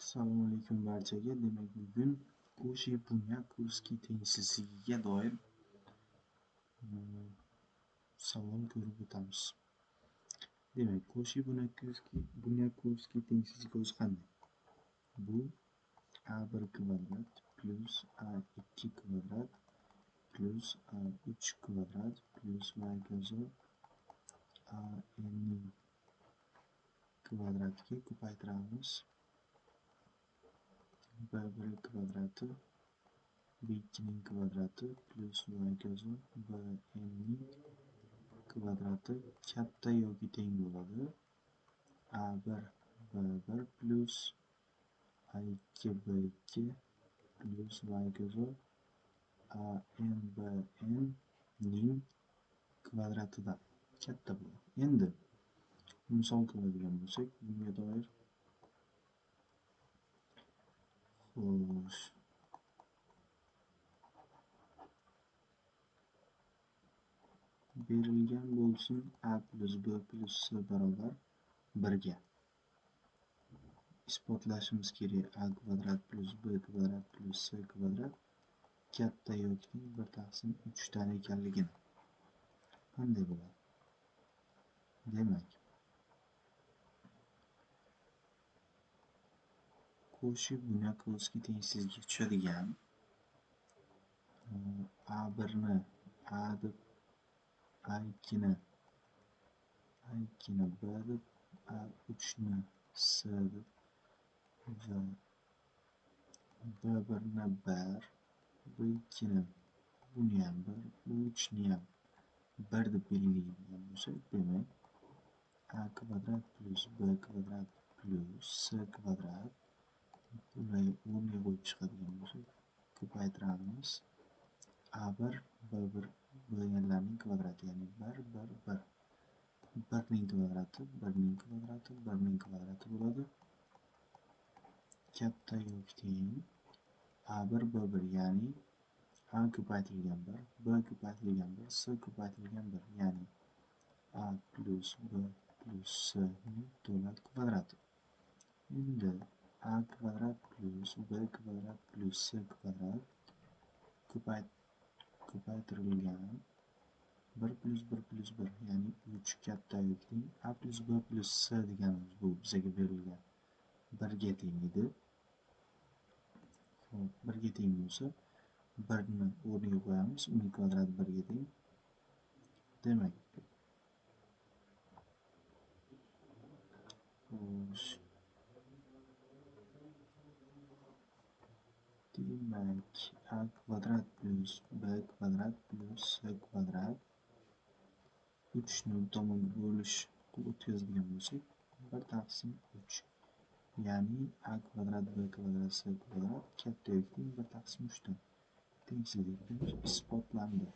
Assalomu alaykum barchaga. Demak, bugun Cauchy-Bunyakovskiy tengsizligiga doir savol ko'rib o'tamiz. Demak, Cauchy-Bunyakovskiy tengsizligi o'zi qanday? Bu a1 kvadrat plus a2 kvadrat plus a3 kvadrat plus y ko'zi n ning kvadratiga ko'paytiramiz. b1 kvadrati b2 ning kvadrati plus y ko'zi bn ning kvadrati katta yoki teng bo'ladi. a1 b1 plus a2 b2 plus y ko'zi an bn ning kvadratidan katta bo'ladi. Endi misol qiladigan bo'lsak, bunga doir berilgan bo'lsin a plus b plus c barobar 1 ga. Isbotlashimiz kerak a kvadrat plus b kvadrat plus c kvadrat katta yoki teng 1/3 dan ekanligini. Qanday bo'ladi? Demak, Cauchy-Bunyakovskiy tengsizligiga tushadigan a1 ni a deb, a2 ni b deb, a3 ni c deb va b1 ni 1, b2 ni buni ham 1, b3 ni ham 1 deb belgilaydigan bo'lsak, demak a kvadrat plus b kvadrat plus c kvadrat bularni o'rniga qo'yib chiqadigan bo'lsak, ko'paytiramiz. a1 b1 bo'lganlarning kvadrati, ya'ni 1 1 1 1 ning kvadrati 1 ning kvadrati 1 ning kvadrati bo'ladi. Katta yoki teng a1 b1, ya'ni a ko'paytirilgan 1, b ko'paytirilgan 1, c ko'paytirilgan 1, ya'ni a plus b plus c ning to'liq kvadrati. Endi a kvadrat plus b kvadrat plus c kvadrat ko'paytirilgan 1 plus 1 plus 1, ya'ni 3 katta yoki teng a plus b plus c deganimiz bu bizga berilgan 1 ga teng edi. 1 ga teng bo'lsa 1 ni o'rniga qo'yamiz, uning kvadrati 1 ga teng. Demak, a kvadrat plus b kvadrat plus c kvadrat 3 ni bir tomonga bo'lish qilib o'tkazadigan bo'lsak 1/3, ya'ni a kvadrat b kvadrat c kvadrat katta yoki teng 1/3 dan tengsizligimiz isbotlandi.